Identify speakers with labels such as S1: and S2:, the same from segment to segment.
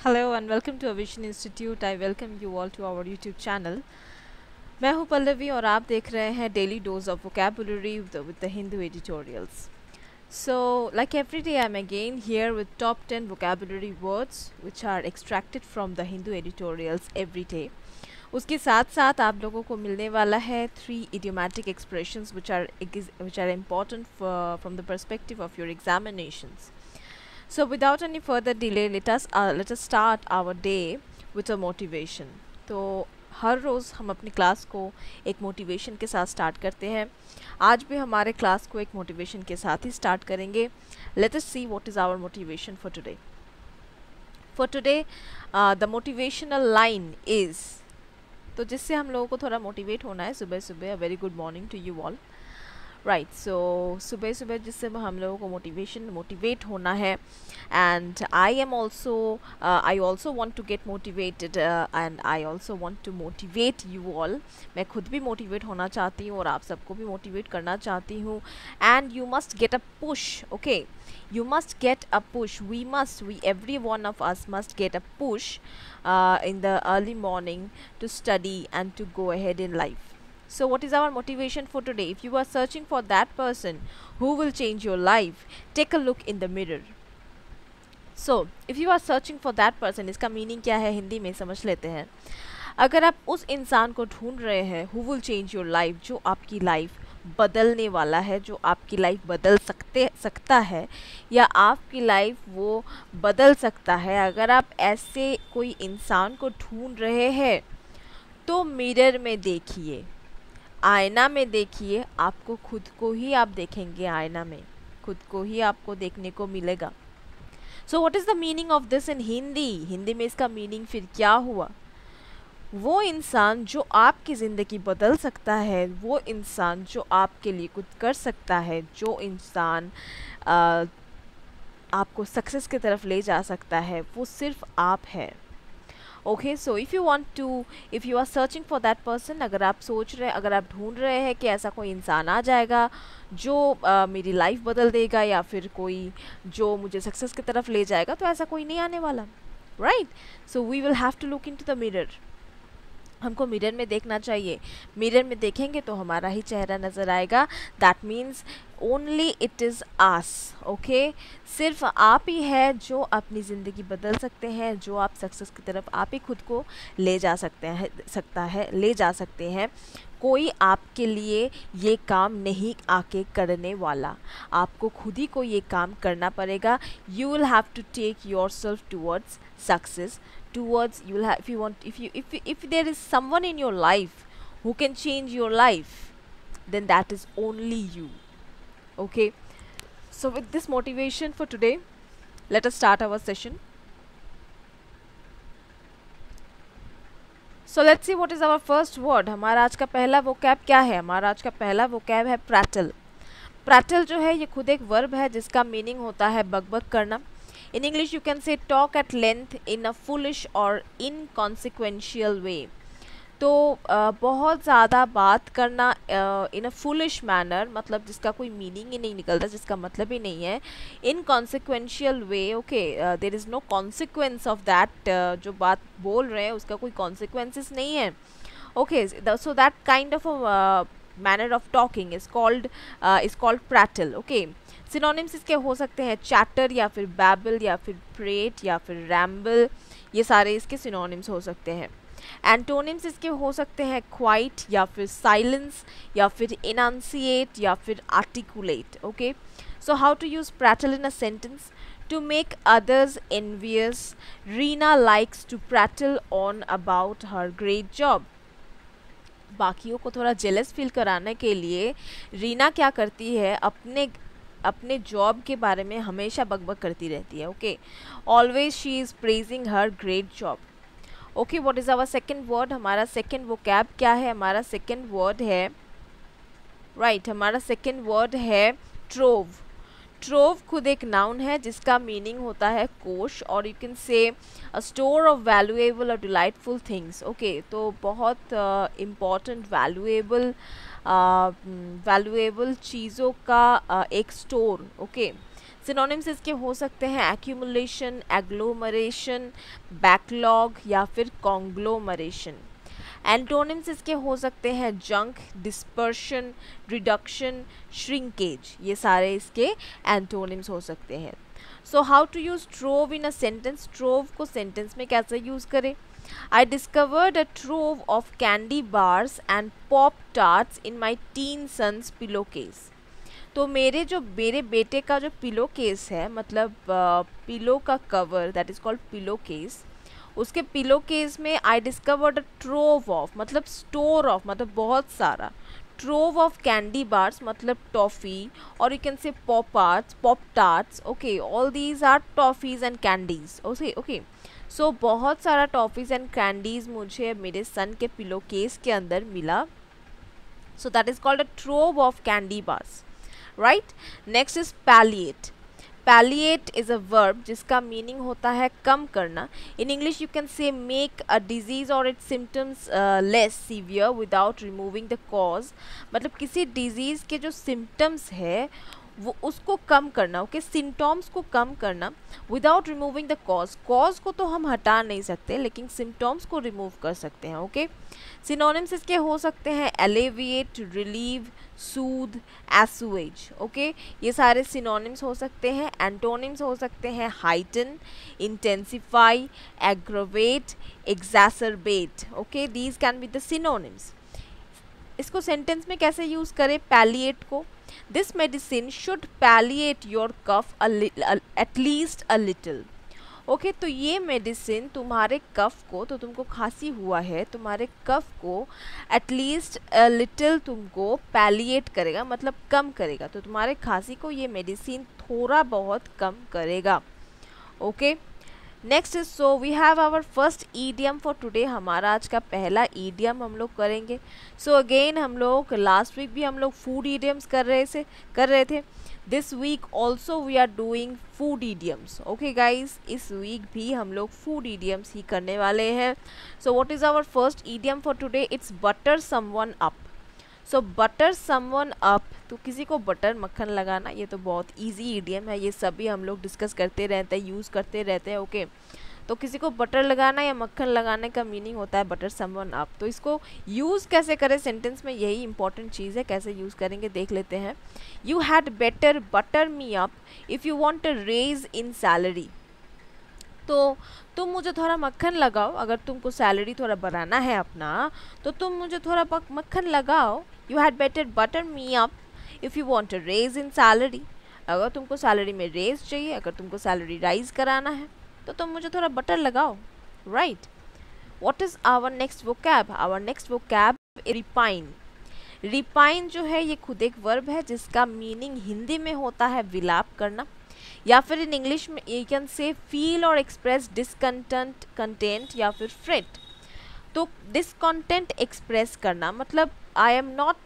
S1: Hello and welcome to Vision Institute. I welcome you all to our YouTube channel. मैं हूं पल्लवी और आप देख रहे हैं daily dose of vocabulary with the Hindu editorials. So, like every day, I'm again here with top 10 vocabulary words which are extracted from the Hindu editorials every day. उसके साथ साथ आप लोगों को मिलने वाला है 3 idiomatic expressions which are important from the perspective of your examinations. So without any further delay, let us start our day with a motivation. तो हर रोज़ हम अपनी क्लास को एक मोटिवेशन के साथ स्टार्ट करते हैं। आज भी हमारे क्लास को एक मोटिवेशन के साथ ही स्टार्ट करेंगे। Let us see what is our motivation for today. For today the motivational line is, तो जिससे हम लोगों को थोड़ा मोटिवेट होना है सुबह सुबह। A very good morning to you all. Right, so सुबह सुबह जिससे हम लोगों को मोटिवेट होना है। And I also want to get motivated and I also want to motivate you all. मैं खुद भी मोटिवेट होना चाहती हूँ और आप सबको भी मोटिवेट करना चाहती हूँ। And you must get a push, okay, you must get a push. We every one of us must get a push in the early morning to study and to go ahead in life. So what is our motivation for today? If you are searching for that person who will change your life, take a look in the mirror. So if you are searching for that person, इसका meaning क्या है हिंदी में समझ लेते हैं। अगर आप उस इंसान को ढूंढ रहे हैं who will change your life, जो आपकी लाइफ बदलने वाला है, जो आपकी लाइफ बदल सकता है या आपकी लाइफ वो बदल सकता है, अगर आप ऐसे कोई इंसान को ढूंढ रहे हैं तो मिरर में देखिए, आईना में देखिए। आपको खुद को ही आप देखेंगे आईना में, खुद को ही आपको देखने को मिलेगा। सो what is the meaning of this in Hindi? Hindi में इसका मीनिंग फिर क्या हुआ? वो इंसान जो आपकी ज़िंदगी बदल सकता है, वो इंसान जो आपके लिए कुछ कर सकता है, जो इंसान आपको सक्सेस की तरफ ले जा सकता है, वो सिर्फ आप है। Okay, so if you are searching for that person, अगर आप ढूंढ रहे हैं कि ऐसा कोई इंसान आ जाएगा जो मेरी लाइफ बदल देगा या फिर कोई जो मुझे सक्सेस की तरफ ले जाएगा, तो ऐसा कोई नहीं आने वाला। Right, so we will have to look into the mirror. हमको मिरर में देखना चाहिए। मिरर में देखेंगे तो हमारा ही चेहरा नज़र आएगा। That means only it is us, okay. सिर्फ आप ही है जो अपनी ज़िंदगी बदल सकते हैं, जो आप सक्सेस की तरफ आप ही खुद को ले जा ले जा सकते हैं। कोई आपके लिए ये काम नहीं आके करने वाला, आपको खुद ही को ये काम करना पड़ेगा। You will have to take yourself towards success, towards you will have, if there is someone in your life who can change your life, then that is only you. Okay, so with this motivation for today, let us start our session. So let's see what is our first word. हमारा आज का पहला vocab क्या है? हमारा आज का पहला vocab है prattle. Prattle जो है ये खुद एक वर्ब है जिसका मीनिंग होता है बकबक करना। In English you can say talk at length in a foolish or inconsequential way. तो बहुत ज़्यादा बात करना इन अ फुलिश मैनर, मतलब जिसका कोई मीनिंग ही नहीं निकलता, जिसका मतलब ही नहीं है। Inconsequential way, okay, there is no consequence of that. जो बात बोल रहे हैं उसका कोई कॉन्सिक्वेंसेस नहीं है। Okay, so that kind of manner of talking is called prattle. Okay, synonyms इसके हो सकते हैं चैटर या फिर बैबल या फिर प्रेट या फिर रैम्बल, ये सारे इसके सिनोनिम्स हो सकते हैं। एंटोनिम्स इसके हो सकते हैं क्वाइट या फिर साइलेंस या फिर इनंसिएट या फिर articulate. Okay, so how to use prattle in a sentence? To make others envious, Reena likes to prattle on about her great job. बाकियों को थोड़ा जेलस फील कराने के लिए रीना क्या करती है, अपने जॉब के बारे में हमेशा बकबक करती रहती है। Okay, always she is praising her great job. Okay, what is our second word? हमारा सेकेंड वोकैब क्या है? हमारा सेकेंड वर्ड है, राइट, हमारा सेकेंड वर्ड है ट्रोव। ट्रोव खुद एक नाउन है जिसका मीनिंग होता है कोश, और यू कैन से अ स्टोर ऑफ वैल्यूएबल और डिलाइटफुल थिंग्स। ओके, तो बहुत इम्पॉर्टेंट वैल्यूएबल चीज़ों का एक स्टोर। ओके, सिनोनिम्स इसके हो सकते हैं एक्यूमुलेशन, एग्लोमरेशन, बैकलॉग या फिर कॉन्ग्लोमरेशन। एंटोनिम्स इसके हो सकते हैं जंक, डिस्पर्शन, रिडक्शन, श्रिंकेज, ये सारे इसके एंटोनिम्स हो सकते हैं। So how to use trove in a sentence, trove को सेंटेंस में कैसे यूज करें? I discovered a trove of candy bars and pop tarts in my teen son's pillowcase. तो मेरे बेटे का जो पिलो केस है, मतलब पिलो का cover, that is called pillow case, उसके पिलो केस में I discovered a trove of, मतलब स्टोर ऑफ, मतलब बहुत सारा, ट्रोव ऑफ कैंडी बार्स मतलब टॉफ़ी, और you can say pop tarts, okay, all these are toffees and candies, okay. So बहुत सारा टॉफ़ीज़ एंड कैंडीज़ मुझे मेरे सन के पिलो केस के अंदर मिला। So that is called a trove of candy bars, right. Next is palliate. Palliate is a verb जिसका meaning होता है कम करना। In English you can say make a disease or its symptoms less severe without removing the cause, मतलब किसी disease के जो symptoms है वो उसको कम करना, ओके, सिम्टम्स को कम करना without removing the cause. Cause को तो हम हटा नहीं सकते लेकिन सिम्टम्स को रिमूव कर सकते हैं, ओके। सिनोनिम्स इसके हो सकते हैं एलिविएट, रिलीव, सूद, एसुएज, ओके, ये सारे सिनोनिम्स हो सकते हैं। एंटोनिम्स हो सकते हैं heighten, intensify, aggravate, exacerbate, okay, these can be the synonyms. इसको सेंटेंस में कैसे यूज़ करें पैलिएट को? This medicine should palliate your cough at least a little, okay. तो ये मेडिसिन तुम्हारे कफ को, तो तुमको खांसी हुआ है, तुम्हारे कफ को एटलीस्ट लिटिल तुमको पैलिएट करेगा, मतलब कम करेगा, तो तुम्हारे खांसी को ये मेडिसिन थोड़ा बहुत कम करेगा, okay. Next is, so we have our first idiom for today. हमारा आज का पहला ईडियम हम लोग करेंगे। सो अगेन हम लोग लास्ट वीक भी हम लोग फूड ईडियम्स कर रहे थे। This week also we are doing food idioms, okay guys, इस वीक भी हम लोग फूड ईडियम्स ही करने वाले हैं। So what is our first idiom for today? It's butter someone up. So butter someone up, तो किसी को बटर मक्खन लगाना, ये तो बहुत इजी ईडियम है, ये सभी हम लोग डिस्कस करते रहते हैं, यूज़ करते रहते हैं, ओके। तो किसी को बटर लगाना या मक्खन लगाने का मीनिंग होता है बटर समवन अप। तो इसको यूज़ कैसे करें सेंटेंस में, यही इंपॉर्टेंट चीज़ है, कैसे यूज़ करेंगे देख लेते हैं। You had better butter me up if you want a raise in salary. तो तुम मुझे थोड़ा मक्खन लगाओ, अगर तुमको सैलरी थोड़ा बढ़ाना है अपना, तो तुम मुझे थोड़ा मक्खन लगाओ। You had better butter me up if you want a raise in salary. अगर तुमको सैलरी में रेज चाहिए, अगर तुमको सैलरी राइज कराना है, तो तुम मुझे थोड़ा बटर लगाओ, right. What is our next vocab? Our next vocab repine. Repine जो है ये खुद एक वर्ब है जिसका मीनिंग हिंदी में होता है विलाप करना, या फिर इन इंग्लिश में यू कैन से फील और एक्सप्रेस डिसकंटेंट, कंटेंट या फिर फ्रेट। तो डिसकंटेंट एक्सप्रेस करना मतलब I am not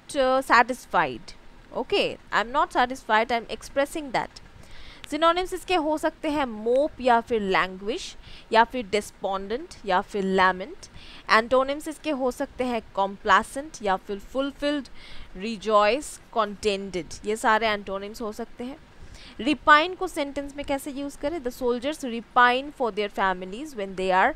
S1: satisfied, okay, I am not satisfied, I am expressing that. Synonyms इसके हो सकते हैं मोप या फिर लैंग्विश या फिर डिस्पोंडेंट या फिर लैमेंट। एंटोनिम्स इसके हो सकते हैं कॉम्प्लासेंट या फिर फुलफिल्ड, रिजॉइस, कॉन्टेंटेड, ये सारे एंटोनिम्स हो सकते हैं। रिपाइन को सेंटेंस में कैसे यूज़ करें? The soldiers repine for their families when they are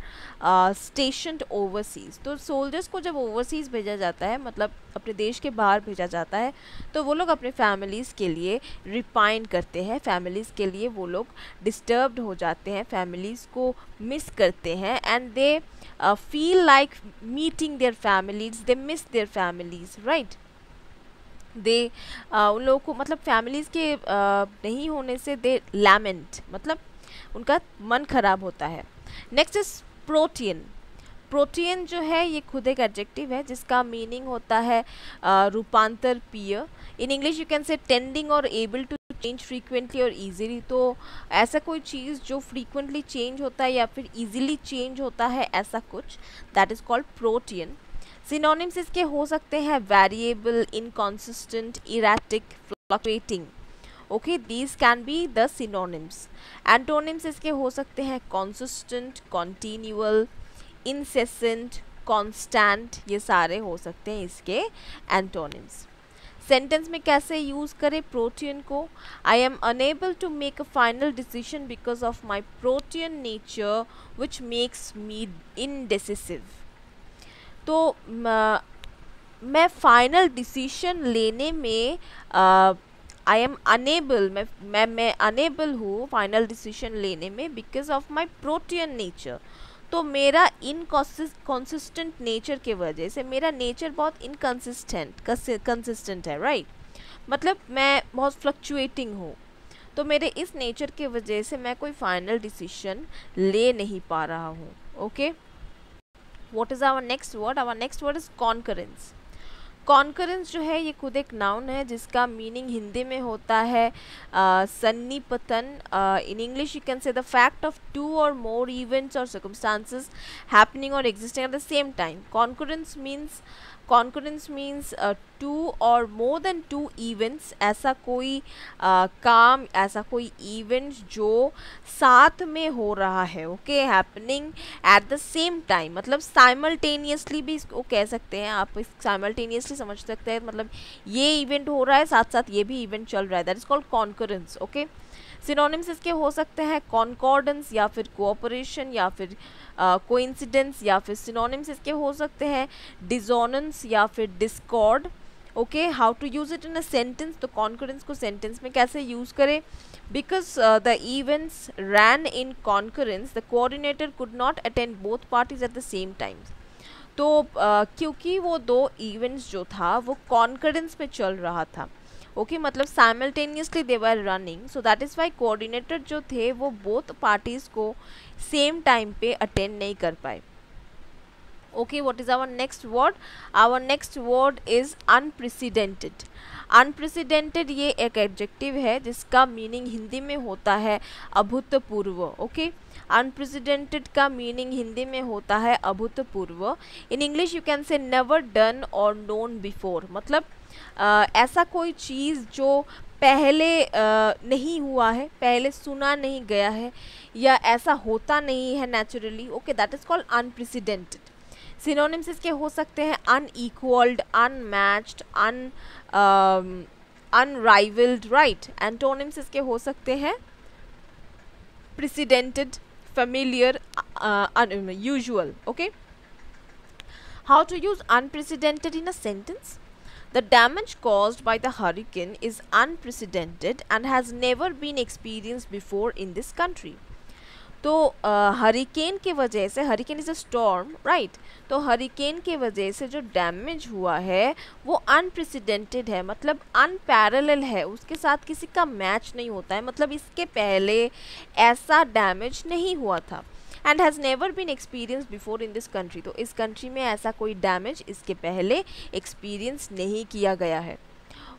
S1: stationed overseas. तो सोल्जर्स को जब ओवरसीज भेजा जाता है, मतलब अपने देश के बाहर भेजा जाता है, तो वो लोग अपने फैमिलीज़ के लिए रिपाइन करते हैं, फैमिलीज़ के लिए वो लोग डिस्टर्ब्ड हो जाते हैं, फैमिलीज़ को मिस करते हैं, and they feel like meeting their families, they miss their families, right. They उन लोगों को, मतलब फैमिलीज़ के नहीं होने से दे लैमेंट, मतलब उनका मन खराब होता है। Next is protein. प्रोटीन जो है ये खुद एक एडजेक्टिव है जिसका मीनिंग होता है रूपांतर पीय। इन इंग्लिश यू कैन से टेंडिंग और एबल टू चेंज फ्रीक्वेंटली और इजीली। तो ऐसा कोई चीज़ जो फ्रीक्वेंटली चेंज होता है या फिर इजीली चेंज होता है, ऐसा कुछ, that is called protein. Synonyms इसके हो सकते हैं variable, inconsistent, erratic, fluctuating, okay, these can be the synonyms. Antonyms इसके हो सकते हैं कॉन्सिस्टेंट, कॉन्टीन्यूअल, इंसेसेंट, कॉन्स्टेंट, ये सारे हो सकते हैं इसके एंटोनिम्स। सेंटेंस में कैसे यूज करें प्रोटियन को, I am unable to make a final decision because of my protean nature which makes me indecisive. तो मैं फाइनल डिसीजन लेने में आई एम अनेबल, मैं अनेबल हूँ फाइनल डिसीजन लेने में because of my protean nature. तो मेरा इनकॉन्सिस्टेंट नेचर के वजह से, मेरा नेचर बहुत इनकंसिस्टेंट है, राइट, मतलब मैं बहुत फ्लक्चुएटिंग हूँ, तो मेरे इस नेचर के वजह से मैं कोई फाइनल डिसीजन ले नहीं पा रहा हूँ। Okay, what is our next word? Our next word is concurrence. Concurrence जो है ये खुद एक नाउन है जिसका मीनिंग हिंदी में होता है सन्निपतन। In English you can say the fact of two or more events or circumstances happening or existing at the same time. Concurrence means two or more then to events, ऐसा कोई काम, ऐसा कोई इवेंट जो साथ में हो रहा है, okay, happening at the same time, मतलब साइमल्टेनियसली भी इसको कह सकते हैं आप, साइमल्टेनियसली समझ सकते हैं, मतलब ये इवेंट हो रहा है साथ साथ ये भी इवेंट चल रहा है, that is called concurrence. Okay, synonyms इसके हो सकते हैं कॉन्कॉर्डेंस या फिर कोऑपरेशन या फिर कोइंसिडेंस, या फिर सिनोनिम्स इसके हो सकते हैं डिसोनेंस या फिर discord. Okay, how to use it in a sentence? तो कॉन्करेंस को सेंटेंस में कैसे यूज करें? Because the events ran in concurrence the coordinator could not attend both parties at the same time. तो क्योंकि वो दो इवेंट्स जो था वो कॉन्करेंस में चल रहा था, ओके, मतलब simultaneously they were running, so that is why coordinator जो थे वो बोथ पार्टीज़ को सेम टाइम पे अटेंड नहीं कर पाए। Okay, what is our next word? Our next word is unprecedented. Unprecedented ये एक एडजेक्टिव है जिसका मीनिंग हिंदी में होता है अभूतपूर्व। ओके, अनप्रेसिडेंटेड का मीनिंग हिंदी में होता है अभूतपूर्व। इन इंग्लिश यू कैन से नेवर डन और नोन बिफोर, मतलब ऐसा कोई चीज़ जो पहले नहीं हुआ है, पहले सुना नहीं गया है, या ऐसा होता नहीं है naturally. Okay, that is called unprecedented. Synonyms इसके हो सकते हैं अनइक्वल्ड, अनमैच्ड, अनराइवल्ड, राइट। एंटोनिम्स इसके हो सकते हैं प्रेसिडेंटेड, familiar, usual. Okay, how to use unprecedented in a sentence? The damage caused by the hurricane is unprecedented and has never been experienced before in this country. तो hurricane के वजह से, hurricane is a storm, right, तो hurricane के वजह से जो damage हुआ है वो अनप्रेसिडेंटेड है, मतलब अनपैरेलल है, उसके साथ किसी का मैच नहीं होता है, मतलब इसके पहले ऐसा डैमेज नहीं हुआ था। And has never been experience before in this country, तो इस कंट्री में ऐसा कोई डैमेज इसके पहले एक्सपीरियंस नहीं किया गया है।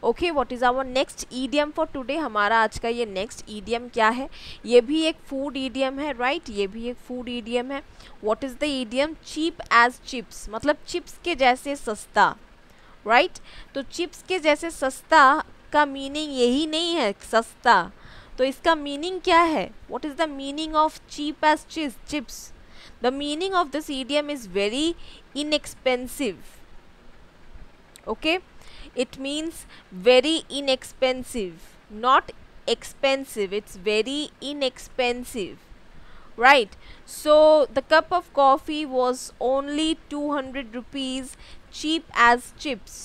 S1: Okay, what is our next idiom for today? हमारा आज का ये नेक्स्ट ईडियम क्या है? ये भी एक फूड ईडियम है, राइट, ये भी एक फूड ईडियम है। What is the idiom? Cheap as chips, मतलब चिप्स के जैसे सस्ता, राइट। तो चिप्स के जैसे सस्ता का मीनिंग यही नहीं है सस्ता, तो इसका मीनिंग क्या है? What is the meaning of cheap as chips? The meaning of this idiom is very inexpensive. Okay, it means very inexpensive, not expensive, it's very inexpensive, right? So the cup of coffee was only 200 rupees, cheap as chips.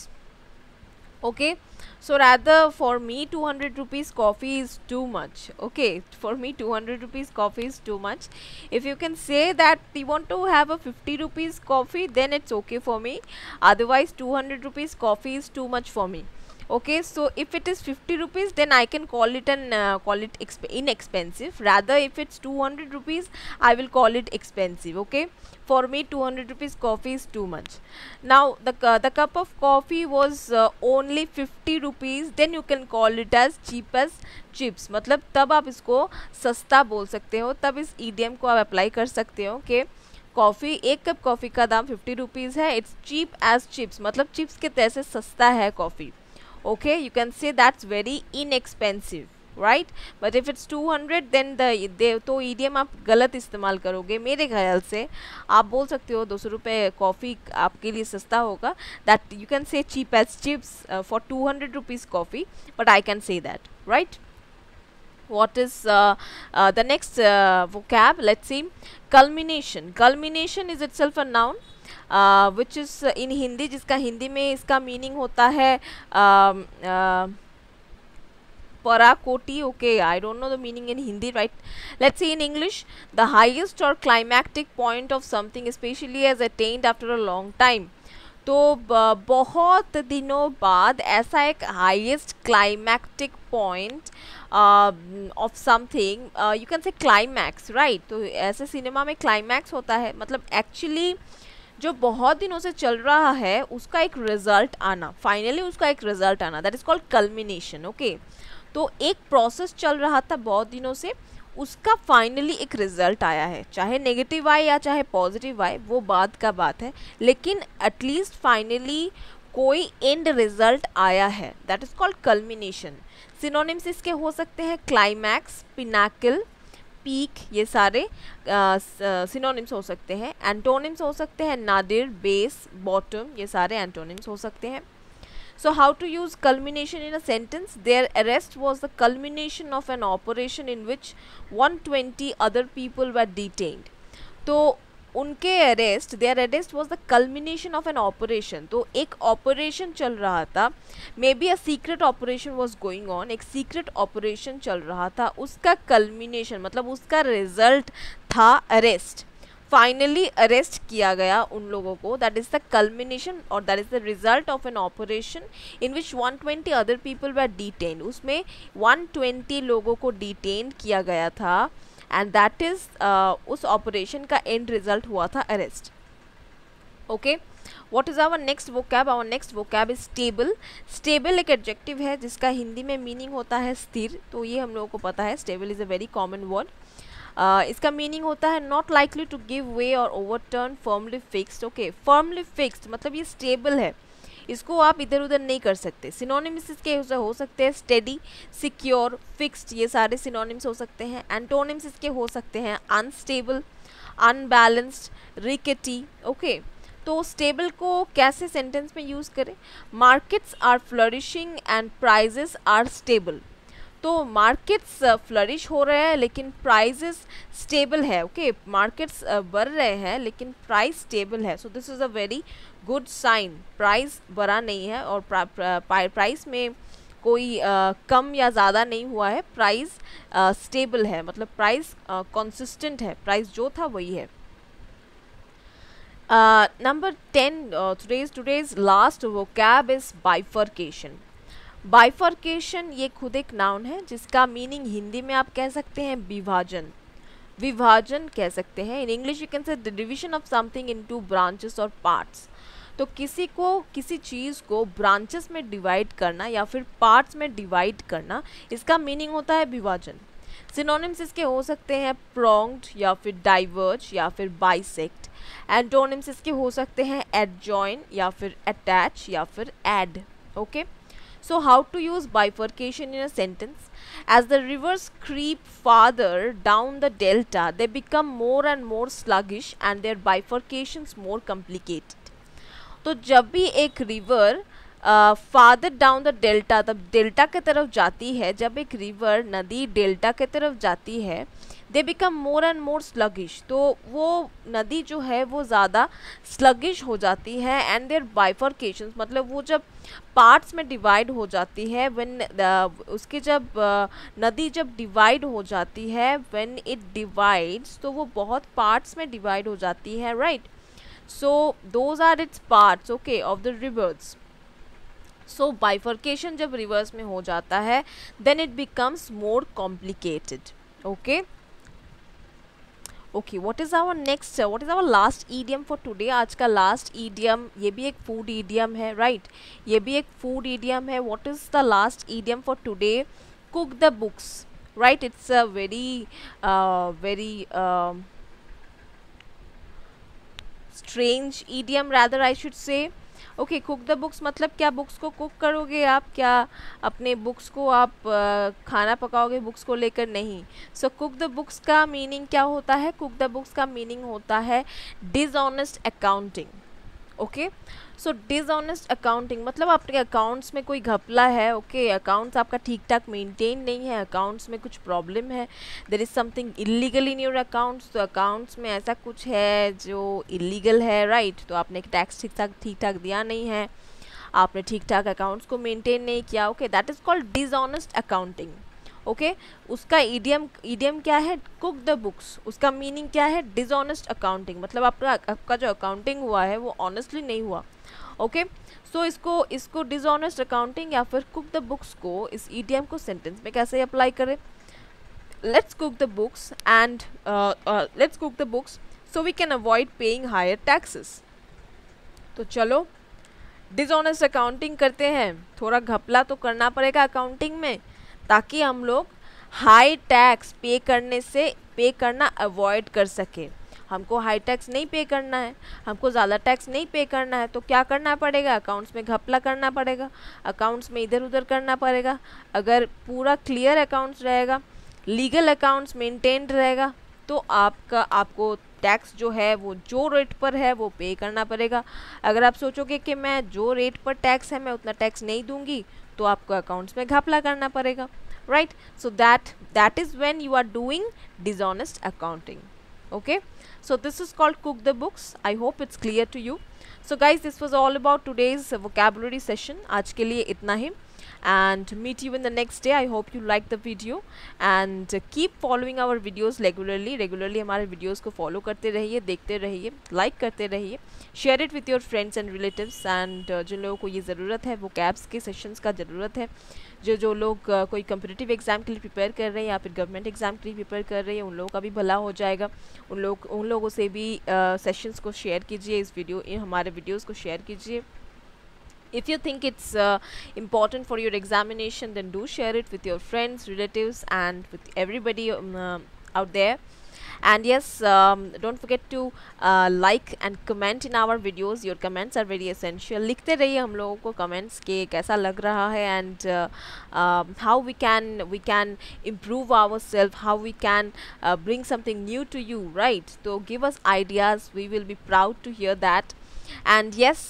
S1: Okay, so rather for me 200 rupees coffee is too much. Okay, for me 200 rupees coffee is too much. If you can say that you want to have a 50 rupees coffee, then it's okay for me, otherwise 200 rupees coffee is too much for me. Okay, so if it is 50 rupees, then I can call it inexpensive. Rather, if it's 200 rupees, I will call it expensive. Okay, for me 200 rupees coffee is too much. Now the cup of coffee was only 50 rupees, then you can call it as cheap as chips. मतलब तब आप इसको सस्ता बोल सकते हो, तब इस idiom को आप अप्लाई कर सकते हो कि कॉफ़ी, एक कप कॉफ़ी का दाम 50 रुपीज़ है, इट्स चीप एज चिप्स, मतलब चिप्स के जैसे सस्ता है coffee. Okay, you can say that's very inexpensive. Right, but if it's 200 then तो ईडियम आप गलत इस्तेमाल करोगे मेरे ख्याल से। आप बोल सकते हो 200 रुपये कॉफ़ी आपके लिए सस्ता होगा, that you can say cheap as chips for 200 rupees coffee, but I can say that, right. What is the next vocab? Let's see. Culmination. Culmination is itself a noun which is in Hindi, जिसका हिंदी में इसका meaning होता है पराकोटी. Okay, I don't know the meaning in Hindi, right? Let's see in English. The highest or climactic point of something, especially as attained after a long time. तो बहुत दिनों बाद ऐसा एक highest climactic point of something, you can से climax, right. तो ऐसे cinema में क्लाइमैक्स होता है, मतलब एक्चुअली जो बहुत दिनों से चल रहा है उसका एक रिजल्ट आना, फाइनली उसका एक रिजल्ट आना, that is called culmination. Okay, तो एक प्रोसेस चल रहा था बहुत दिनों से, उसका फाइनली एक रिजल्ट आया है, चाहे नेगेटिव आए या चाहे पॉजिटिव आए वो बात का बात है, लेकिन एटलीस्ट फाइनली कोई एंड रिजल्ट आया है, that is called culmination. Synonyms इसके हो सकते हैं क्लाइमैक्स, पिनाकल, पीक, ये सारे सिनोनिम्स हो सकते हैं। एंटोनिम्स हो सकते हैं नादिर, बेस, बॉटम, ये सारे एंटोनिम्स हो सकते हैं। So how to use culmination in a sentence? Their arrest was the culmination of an operation in which 120 other people were detained. तो उनके arrest, their arrest was the culmination of an operation. तो एक operation चल रहा था, maybe a secret operation was going on, एक secret operation चल रहा था, उसका कल्मिनेशन मतलब उसका रिजल्ट था अरेस्ट। फाइनली अरेस्ट किया गया उन लोगों को, दैट इज द कल्मिनेशन और that is the result of an operation in which 120 other people were detain. उसमें 120 लोगों को डिटेन किया गया था एंड दैट इज उस ऑपरेशन का एंड रिजल्ट हुआ था arrest. Okay, what is our next vocab? Our next vocab is stable. Stable एक एडजेक्टिव है जिसका हिंदी में मीनिंग होता है स्थिर, तो ये हम लोगों को पता है, stable is a very common word. इसका मीनिंग होता है not likely to give way or overturn, firmly fixed. Okay, firmly fixed मतलब ये स्टेबल है, इसको आप इधर उधर नहीं कर सकते। सिनोनिम्स इसके हो सकते हैं स्टेडी, सिक्योर, फिक्स्ड, ये सारे सिनोनिम्स हो सकते हैं। एंटोनिम्स इसके हो सकते हैं अनस्टेबल, अनबैलेंस्ड, रिकेटी। ओके, तो स्टेबल को कैसे सेंटेंस में यूज़ करें? Markets are flourishing and prices are stable. तो मार्केट्स फ्लरिश हो रहे हैं लेकिन प्राइजेस स्टेबल है। ओके, मार्केट्स बढ़ रहे हैं लेकिन प्राइस स्टेबल है, so this is a very good sign. Price बढ़ा नहीं है और प्राइस में कोई कम या ज़्यादा नहीं हुआ है, प्राइस स्टेबल है, मतलब प्राइस कंसिस्टेंट है, प्राइस जो था वही है। Number 10, today's last vocab is bifurcation. Bifurcation ये खुद एक नाउन है जिसका मीनिंग हिंदी में आप कह सकते हैं विभाजन, विभाजन कह सकते हैं। इन English you can say the division of something into branches और पार्ट्स। तो किसी चीज़ को ब्रांचेस में डिवाइड करना या फिर पार्ट्स में डिवाइड करना, इसका मीनिंग होता है विभाजन। सिनोनिम्स इसके हो सकते हैं प्रोंग्ड या फिर डाइवर्ज या फिर बाइसेक्ट। एंटोनिम्स इसके हो सकते हैं एडजॉइन या फिर अटैच या फिर add. Okay, so how to use bifurcation in a sentence? As the rivers creep farther down the delta, they become more and more sluggish and their bifurcations more complicated. तो जब भी एक river father down the delta, तब delta की तरफ जाती है, जब एक रिवर नदी डेल्टा की तरफ जाती है, they become more and more sluggish, तो वो नदी जो है वो ज़्यादा स्लगिश हो जाती है। एंड देयर बाइफर्केशंस मतलब वो जब पार्ट्स में डिवाइड हो जाती है, व्हेन उसके जब नदी जब डिवाइड हो जाती है, व्हेन इट डिवाइड्स, तो वो बहुत पार्ट्स में डिवाइड हो जाती है, right. So those are its parts, okay, of the rivers. So bifurcation जब रिवर्स में हो जाता है, then it becomes more complicated. Okay, okay, what is our next, what is our last idiom for today? आज का last idiom, ये भी एक फूड ईडियम है, राइट, ये भी एक फूड ईडियम है। What is the last idiom for today? Cook the books, right. It's a very strange idiom, rather I should say. Okay, cook the books मतलब क्या बुक्स को कुक करोगे आप, क्या अपने बुक्स को आप खाना पकाओगे बुक्स को लेकर? नहीं। सो कुक द बुक्स का मीनिंग क्या होता है? कुक द बुक्स का मीनिंग होता है डिसऑनेस्ट अकाउंटिंग। ओके, सो डिसऑनेस्ट अकाउंटिंग मतलब आपके अकाउंट्स में कोई घपला है। ओके, अकाउंट्स आपका ठीक ठाक मेंटेन नहीं है, अकाउंट्स में कुछ प्रॉब्लम है, there is something illegal in your accounts. तो अकाउंट्स में ऐसा कुछ है जो इलीगल है, राइट? तो आपने टैक्स ठीक ठाक दिया नहीं है, आपने ठीक ठाक अकाउंट्स को मेंटेन नहीं किया। Okay, that is called dishonest accounting. Okay, उसका ईडियम क्या है? Cook the books. उसका मीनिंग क्या है? डिसऑनेस्ट अकाउंटिंग, मतलब आपका जो अकाउंटिंग हुआ है वो ऑनेस्टली नहीं हुआ। ओके, सो इसको डिसऑनेस्ट अकाउंटिंग या फिर कुक द बुक्स को, इस ईडियम को सेंटेंस में कैसे अप्लाई करें? Let's cook the books and let's cook the books so we can avoid paying higher taxes. तो चलो डिसऑनेस्ट अकाउंटिंग करते हैं, थोड़ा घपला तो करना पड़ेगा अकाउंटिंग में, ताकि हम लोग हाई टैक्स पे करना अवॉइड कर सके। हमको हाई टैक्स नहीं पे करना है, हमको ज़्यादा टैक्स नहीं पे करना है, तो क्या करना पड़ेगा? अकाउंट्स में घपला करना पड़ेगा, अकाउंट्स में इधर उधर करना पड़ेगा। अगर पूरा क्लियर अकाउंट्स रहेगा, लीगल अकाउंट्स मेंटेन्ड रहेगा, तो आपको टैक्स जो है वो जो रेट पर है वो पे करना पड़ेगा। अगर आप सोचोगे कि मैं जो रेट पर टैक्स है मैं उतना टैक्स नहीं दूंगी, तो आपको अकाउंट्स में घपला करना पड़ेगा, right? So that is when you are doing dishonest accounting. Okay, so this is called cook the books. I hope it's clear to you. So guys, this was all about today's vocabulary session. आज के लिए इतना ही, and meet you in the next day. I hope you like the video and keep following our videos regularly हमारे videos को follow करते रहिए, देखते रहिए, like करते रहिए, share it with your friends and relatives, and जिन लोगों को ये ज़रूरत है, वो vocabs के sessions का ज़रूरत है, जो लोग कोई कम्पिटिटिव एग्ज़ाम के लिए प्रिपेयर कर रहे हैं या फिर गवर्नमेंट एग्ज़ाम के लिए प्रिपेयर कर रहे हैं, उन लोगों का भी भला हो जाएगा। उन लोगों से भी सेशंस को शेयर कीजिए, हमारे वीडियोस को शेयर कीजिए। If you think it's important for your examination, then do share it with your friends, relatives, and with everybody out there. And yes, don't forget to like and comment in our videos. Your comments are very essential. लिखते रहिए हम लोगों को comments के कैसा लग रहा है, and how we can improve ourselves, how we can bring something new to you, right? So give us ideas, we will be proud to hear that. And yes,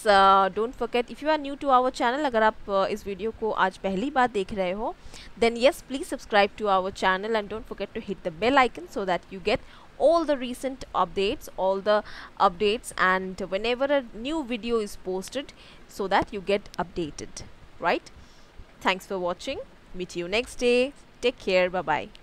S1: don't forget, if you are new to our channel, अगर आप इस video को आज पहली बार देख रहे हो, then yes, please subscribe to our channel and don't forget to hit the bell icon so that you get all the recent updates, and whenever a new video is posted, so that you get updated, right? Thanks for watching. Meet you next day. Take care. Bye bye.